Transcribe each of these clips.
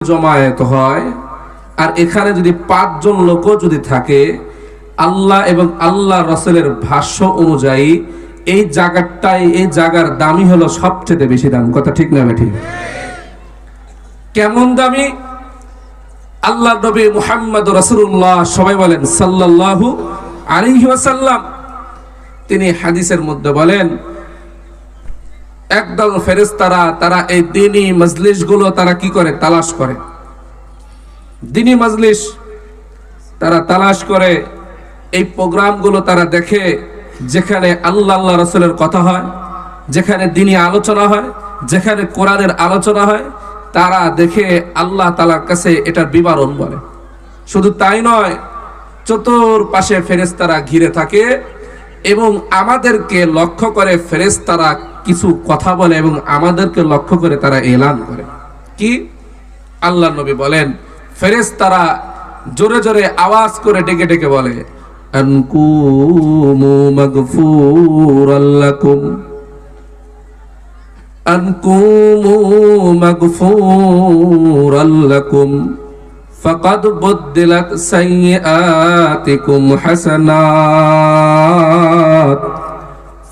জমায়েত হয় আর এখানে যদি 5 জন লোকও যদি থাকে, আল্লাহ এবং আল্লাহ রাসূলের ভাষ্য অনুযায়ী এই জায়গার দামই হলো সবচেয়ে বেশি দাম। কথা ঠিক না ঠিক? কেমন দামি? আল্লাহ নবী মুহাম্মদ রাসূলুল্লাহ, সবাই বলেন সাল্লাল্লাহু আলাইহি ওয়াসাল্লাম, তিনি হাদিসের মধ্যে বলেন, একদল ফেরেশতারা তারা এই দ্বীনি মজলিসগুলো তারা কি করে? তালাশ করে। দ্বীনি মজলিস তারা তালাশ করে, এই প্রোগ্রামগুলো তারা দেখে যেখানে আল্লাহ রাসূলের কথা হয়, যেখানে দ্বীনি আলোচনা হয়, যেখানে কোরআনের আলোচনা হয়, তারা দেখে আল্লাহ তাআলার কাছে এটার বিবরণ বলে। শুধু তাই নয়, চতুর্পাশে ফেরেশতারা ঘিরে থাকে এবং আমাদেরকে লক্ষ্য করে ফেরেশতারা কিছু কথা বলে এবং আমাদেরকে লক্ষ্য করে তারা এলান করে। কি? আল্লাহ নবী বলেন, ফেরেশতারা জোরে জোরে আওয়াজ করে ডেকে ডেকে বলে, আনকুমু মাগফুরাল লাকুম, আনকুমু মাগফুরাল লাকুম, ফাকাদ বুদ্দিলাত সাইয়্যাতিকুম হাসানাত,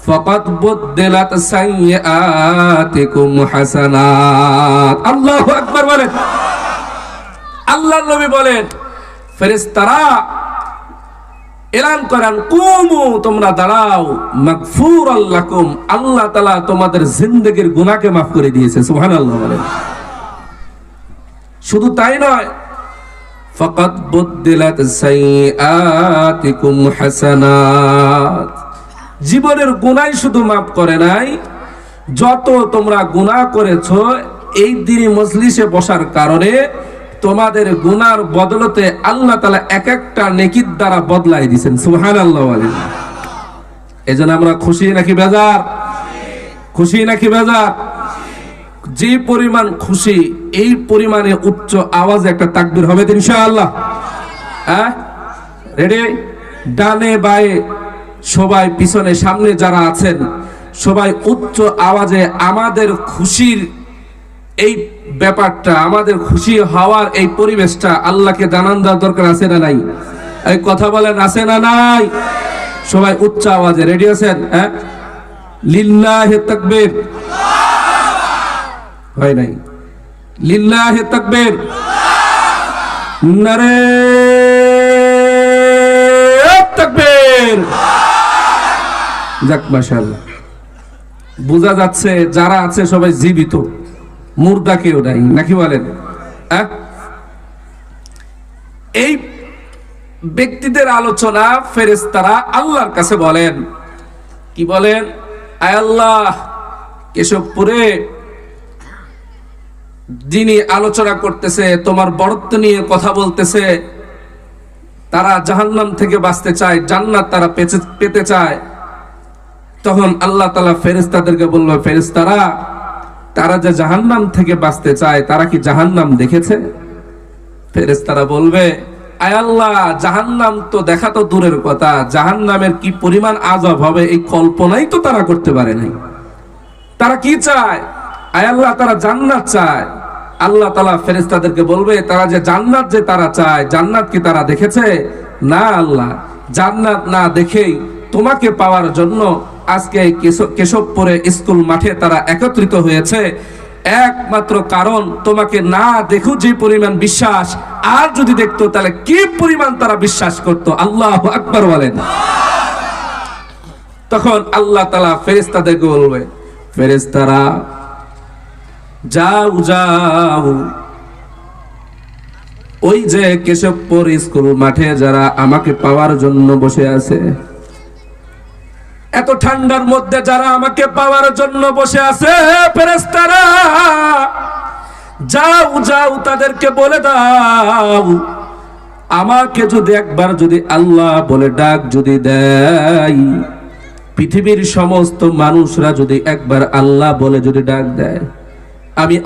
ফাকাদ বুদ্দিলাত সাইয়্যাতিকুম হাসানাত। আল্লাহু আকবার বলেন। আল্লাহর নবী বলেন, ফেরেশতারা এলান করেন, কুমু, তোমরা দাঁড়াও, মাগফুরাল লাকুম, আল্লাহ তাআলা তোমাদের জিন্দেগীর গুনাহকে মাফ করে দিয়েছে। সুবহানাল্লাহ বলেন। শুধু তাই নয়, ফাকাদ বুদ্দিলাত সাইয়্যাতিকুম হাসানাত, জীবনের গুনাহ শুধু মাফ করে নাই, যত তোমরা গুনাহ করেছো এই দ্বীনি মজলিসে বসার কারণে তোমাদের গুনার বদলতে আল্লাহ তাআলা এক একটা নেকির দ্বারা বদলাই দিয়েছেন। সুবহানাল্লাহ বলেন। এজন্য আমরা খুশি নাকি বেজার? খুশি নাকি বেজার? যে পরিমাণ খুশি, এই পরিমাণে উচ্চ আওয়াজে একটা তাকবীর হবে ইনশাআল্লাহ। হ্যাঁ, রেডি? ডানে বায়ে সবাই, পিছনে সামনে যারা আছেন সবাই উচ্চ আওয়াজে আমাদের খুশির এই ব্যাপারটা, আমাদের খুশি হওয়ার এই পরিবেশটা আল্লাহকে জানান দেওয়ার দরকার আছে না নাই? এই কথা বলেন, আছে না নাই? সবাই উচ্চ আওয়াজে রেডি আছেন? হ্যাঁ, লিল্লাহি তাকবীর। হয় নাই? লিল্লাহি তাকবীর। নারে তাকবীর। যাক, মাশাআল্লাহ, বোঝা যাচ্ছে যারা আছে সবাই জীবিত, মুর্দা কেউ নাই, নাকি বলেন? এই ব্যক্তিদের আলোচনা ফেরেশতারা আল্লাহর কাছে বলেন, কি বলেন? আয় আল্লাহ, কেশবপুরে যিনি আলোচনা করতেছে, তোমার বরত্ব নিয়ে কথা বলতেছে, তারা জাহান্নাম থেকে বাঁচতে চায়, জান্নাত তারা পেতে চায়। তখন আল্লাহ তাআলা ফেরেশতাদেরকে বলল, ফেরেশতারা, তারা যে জাহান্নাম থেকে বাঁচতে চায় তারা কি জাহান্নাম দেখেছে? ফেরেশতারা বলবে, আয় আল্লাহ, জাহান্নাম তো দেখা তো দূরের কথা, জাহান্নামের কি পরিমাণ আযাব হবে এই কল্পনাই তো তারা করতে পারে নাই। তারা কি চায়? আয় আল্লাহ, তারা জান্নাত চায়। আল্লাহ তাআলা ফেরেশতাদেরকে বলবে, তারা যে জান্নাত যে তারা চায়, জান্নাত কি তারা দেখেছে? না আল্লাহ, জান্নাত না দেখেই তোমাকে পাওয়ার জন্য আজকে কেশবপুরে স্কুল মাঠে তারা একত্রিত হয়েছে। একমাত্র কারণ, তোমাকে না দেখো যে পরিমাণ বিশ্বাস, আর যদি দেখতো তাহলে কি পরিমাণ তারা বিশ্বাস করত। আল্লাহু আকবার বলেন। তখন আল্লাহ তাআলা ফেরেশতাদেরকে বলবে, ফেরেশতারা, যাও যাও, ওই যে কেশবপুর স্কুল মাঠে যারা আমাকে পাওয়ার জন্য বসে আছে, এত ঠান্ডার মধ্যে যারা আমাকে পাওয়ার জন্য বসে আছে, ফেরেশতারা যাও যাও, তাদেরকে বলে দাও, আমাকে যদি একবার যদি আল্লাহ বলে ডাক যদি দেয়, পৃথিবীর সমস্ত মানুষরা যদি একবার আল্লাহ বলে যদি ডাক দেয়, আমি